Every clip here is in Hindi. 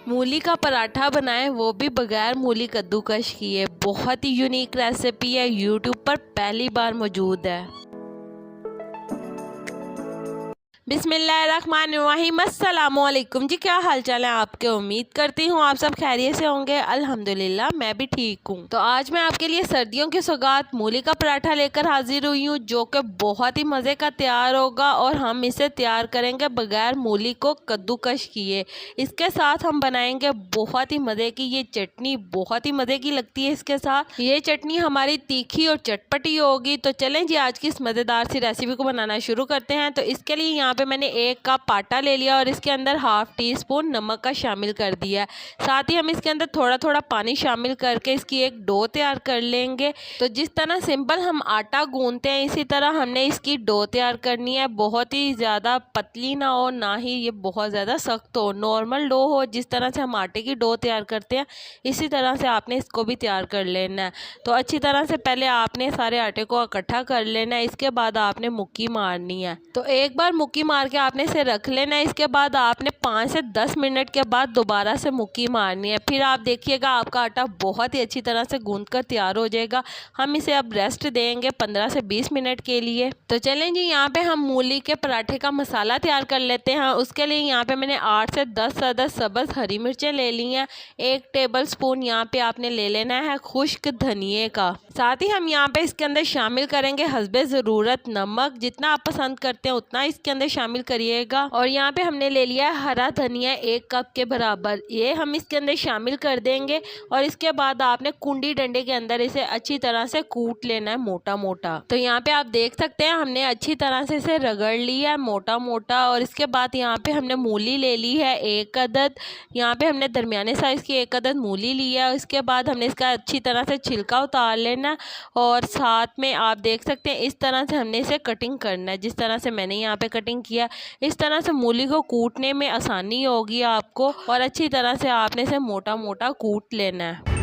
मूली का पराठा बनाएं वो भी बगैर मूली कद्दूकश किए। बहुत ही यूनिक रेसिपी है, यूट्यूब पर पहली बार मौजूद है। बिस्मिल्लाहिर्रहमानिर्रहीम, अस्सलामुअलैकुम जी। क्या हाल चाल है आपके? उम्मीद करती हूँ आप सब खैरियत से होंगे। अल्हम्दुलिल्लाह मैं भी ठीक हूँ। तो आज मैं आपके लिए सर्दियों की सौगात मूली का पराठा लेकर हाजिर हुई हूँ, जो कि बहुत ही मज़े का तैयार होगा और हम इसे तैयार करेंगे बगैर मूली को कद्दूकश किए। इसके साथ हम बनाएंगे बहुत ही मज़े की ये चटनी, बहुत ही मज़े की लगती है। इसके साथ ये चटनी हमारी तीखी और चटपटी होगी। तो चलें जी आज की इस मज़ेदार सी रेसिपी को बनाना शुरू करते हैं। तो इसके लिए यहाँ पे मैंने 1 कप आटा ले लिया और इसके अंदर हाफ टी स्पून नमक का शामिल कर दिया है। साथ ही हम इसके अंदर थोड़ा थोड़ा पानी शामिल करके इसकी एक डो तैयार कर लेंगे। तो जिस तरह सिंपल हम आटा गूंथते हैं इसी तरह हमने इसकी डो तैयार करनी है। बहुत ही ज़्यादा पतली ना हो, ना ही ये बहुत ज़्यादा सख्त हो, नॉर्मल डो हो। जिस तरह से हम आटे की डो तैयार करते हैं इसी तरह से आपने इसको भी तैयार कर लेना है। तो अच्छी तरह से पहले आपने सारे आटे को इकट्ठा कर लेना है। इसके बाद आपने मुक्की मारनी है। तो एक बार मुक्की मार के आपने इसे रख लेना है। इसके बाद आपने 5 से 10 मिनट के बाद दोबारा से मुक्की मारनी है। फिर आप देखिएगा आपका आटा बहुत ही अच्छी तरह से गूंथ कर तैयार हो जाएगा। हम इसे अब रेस्ट देंगे 15 से 20 मिनट के लिए। तो चलें जी यहाँ पे हम मूली के पराठे का मसाला तैयार कर लेते हैं। उसके लिए यहाँ पे मैंने 8 से 10 अदद सब्ज़ हरी मिर्चें ले ली हैं। 1 टेबल स्पून यहाँ पे आपने ले लेना है खुश्क धनिए का। साथ ही हम यहाँ पे इसके अंदर शामिल करेंगे हस्बे ज़रूरत नमक। जितना आप पसंद करते हैं उतना इसके अंदर शामिल करिएगा। और यहाँ पे हमने ले लिया है हरा धनिया 1 कप के बराबर, ये हम इसके अंदर शामिल कर देंगे। और इसके बाद आपने कुंडी डंडे के अंदर इसे अच्छी तरह से कूट लेना है मोटा मोटा। तो यहाँ पे आप देख सकते हैं हमने अच्छी तरह से इसे रगड़ लिया है मोटा मोटा। और इसके बाद यहाँ पे हमने मूली ले ली है 1 अदद। यहाँ पे हमने दरमियाने साइज़ की 1 अदद मूली लिया है। इसके बाद हमने इसका अच्छी तरह से छिलका उतार लेना। और साथ में आप देख सकते हैं इस तरह से हमने इसे कटिंग करना है। जिस तरह से मैंने यहाँ पे कटिंग किया, इस तरह से मूली को कूटने में आसानी होगी आपको। और अच्छी तरह से आपने इसे मोटा मोटा कूट लेना है।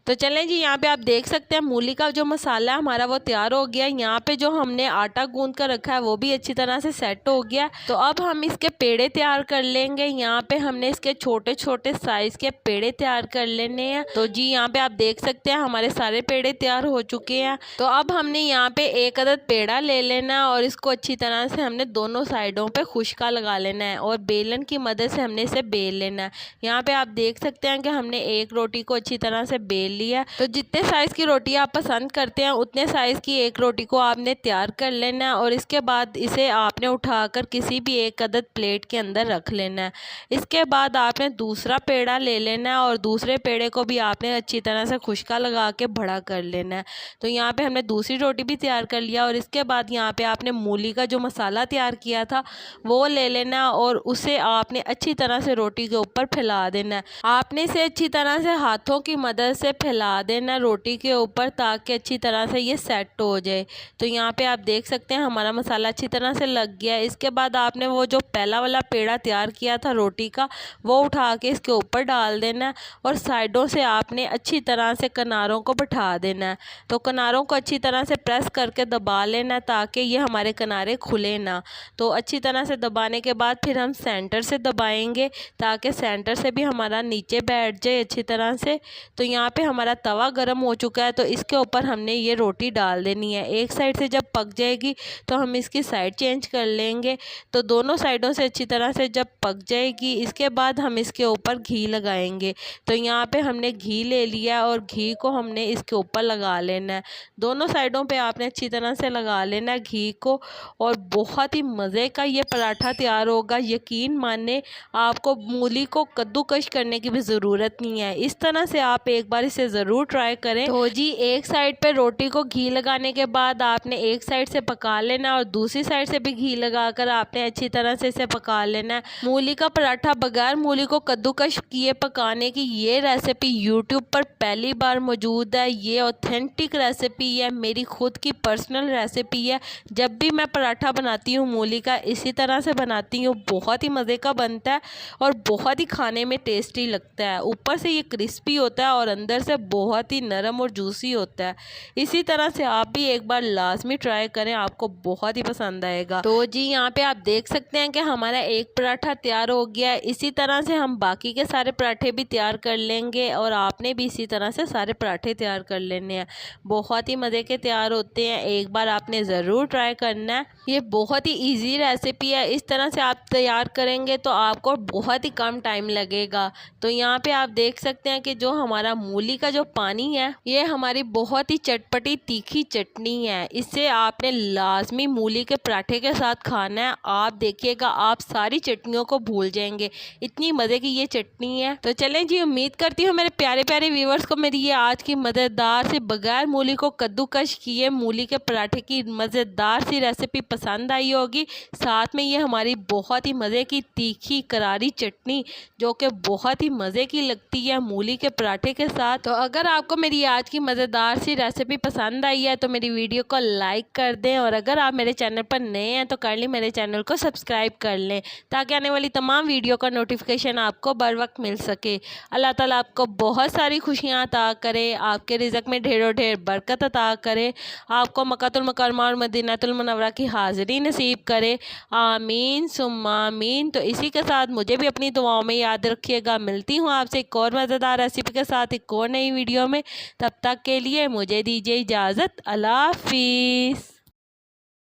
तो चलें जी यहाँ पे आप देख सकते हैं मूली का जो मसाला है हमारा वो तैयार हो गया। यहाँ पे जो हमने आटा गूंथ कर रखा है वो भी अच्छी तरह से सेट हो गया। तो अब हम इसके पेड़े तैयार कर लेंगे। यहाँ पे हमने इसके छोटे छोटे साइज़ के पेड़े तैयार कर लेने हैं। तो जी यहाँ पे आप देख सकते हैं हमारे सारे पेड़े तैयार हो चुके हैं। तो अब हमने यहाँ पे 1 अदद पेड़ा ले लेना और इसको अच्छी तरह से हमने दोनों साइडों पे खुश्का लगा लेना है और बेलन की मदद से हमने इसे बेल लेना है। यहाँ पे आप देख सकते हैं कि हमने एक रोटी को अच्छी तरह से बेल लिया। तो जितने साइज़ की रोटी आप पसंद करते हैं उतने साइज़ की एक रोटी को आपने तैयार कर लेना है। और इसके बाद इसे आपने उठाकर किसी भी 1 अदद प्लेट के अंदर रख लेना है। इसके बाद आपने दूसरा पेड़ा ले लेना है और दूसरे पेड़े को भी आपने अच्छी तरह से खुश्का लगा के बड़ा कर लेना है। तो यहाँ पे हमने दूसरी रोटी भी तैयार कर लिया। और इसके बाद यहाँ पे आपने मूली का जो मसाला तैयार किया था वो ले लेना और उसे आपने अच्छी तरह से रोटी के ऊपर फैला देना है। आपने इसे अच्छी तरह से हाथों की मदद से फैला देना रोटी के ऊपर ताकि अच्छी तरह से ये सेट हो जाए। तो यहाँ पे आप देख सकते हैं हमारा मसाला अच्छी तरह से लग गया। इसके बाद आपने वो जो पहला वाला पेड़ा तैयार किया था रोटी का वो उठा के इसके ऊपर डाल देना और साइडों से आपने अच्छी तरह से किनारों को बैठा देना है। तो किनारों को अच्छी तरह से प्रेस करके दबा लेना ताकि ये हमारे किनारे खुले ना। तो अच्छी तरह से दबाने के बाद फिर हम सेंटर से दबाएंगे ताकि सेंटर से भी हमारा नीचे बैठ जाए अच्छी तरह से। तो यहाँ पे हमारा तवा गर्म हो चुका है। तो इसके ऊपर हमने ये रोटी डाल देनी है। एक साइड से जब पक जाएगी तो हम इसकी साइड चेंज कर लेंगे। तो दोनों साइडों से अच्छी तरह से जब पक जाएगी इसके बाद हम इसके ऊपर घी लगाएंगे। तो यहाँ पे हमने घी ले लिया और घी को हमने इसके ऊपर लगा लेना है। दोनों साइडों पे आपने अच्छी तरह से लगा लेना है घी को। और बहुत ही मज़े का ये पराठा तैयार होगा। यकीन माने आपको मूली को कद्दूकश करने की भी ज़रूरत नहीं है। इस तरह से आप एक बार इसे से ज़रूर ट्राई करें। तो जी एक साइड पे रोटी को घी लगाने के बाद आपने एक साइड से पका लेना और दूसरी साइड से भी घी लगाकर आपने अच्छी तरह से इसे पका लेना है। मूली का पराठा बगैर मूली को कद्दूकश किए पकाने की ये रेसिपी यूट्यूब पर पहली बार मौजूद है। ये ऑथेंटिक रेसिपी है, मेरी खुद की पर्सनल रेसिपी है। जब भी मैं पराठा बनाती हूँ मूली का इसी तरह से बनाती हूँ, बहुत ही मज़े का बनता है और बहुत ही खाने में टेस्टी लगता है। ऊपर से ये क्रिस्पी होता है और अंदर से बहुत ही नरम और जूसी होता है। इसी तरह से आप भी एक बार लाजमी ट्राई करें, आपको बहुत ही पसंद आएगा। तो जी यहाँ पे आप देख सकते हैं कि हमारा एक पराठा तैयार हो गया है। इसी तरह से हम बाकी के सारे पराठे भी तैयार कर लेंगे और आपने भी इसी तरह से सारे पराठे तैयार कर लेने हैं। बहुत ही मज़े के तैयार होते हैं, एक बार आपने ज़रूर ट्राई करना है। ये बहुत ही इजी रेसिपी है, इस तरह से आप तैयार करेंगे तो आपको बहुत ही कम टाइम लगेगा। तो यहाँ पे आप देख सकते हैं कि जो हमारा मूली का जो पानी है ये हमारी बहुत ही चटपटी तीखी चटनी है। इसे आपने लाजमी मूली के पराठे के साथ खाना है। आप देखिएगा आप सारी चटनियों को भूल जाएंगे, इतनी मज़े की ये चटनी है। तो चलें जी, उम्मीद करती हूँ मेरे प्यारे प्यारे व्यूवर्स को मेरी ये आज की मज़ेदार से बगैर मूली को कद्दूकश किए मूली के पराठे की मज़ेदार सी रेसिपी पसंद आई होगी। साथ में ये हमारी बहुत ही मज़े की तीखी करारी चटनी जो कि बहुत ही मज़े की लगती है मूली के पराठे के साथ। तो अगर आपको मेरी आज की मज़ेदार सी रेसिपी पसंद आई है तो मेरी वीडियो को लाइक कर दें और अगर आप मेरे चैनल पर नए हैं तो काइंडली मेरे चैनल को सब्सक्राइब कर लें ताकि आने वाली तमाम वीडियो का नोटिफिकेशन आपको बर वक्त मिल सके। अल्लाह ताला आपको बहुत सारी खुशियाँ अता करे, आपके रिज़्क में ढेरों ढेर बरकत अता करे, आपको मक्कातुल मुकर्रमा और मदीनातुल मुनव्वरा की हाज़िरी नसीब करे। आमीन सुम्मा आमीन। तो इसी के साथ मुझे भी अपनी दुआओं में याद रखिएगा। मिलती हूँ आपसे एक और मज़ेदार रेसिपी के साथ एक और नई वीडियो में। तब तक के लिए मुझे दीजिए इजाज़त। अल्लाह हाफिज़।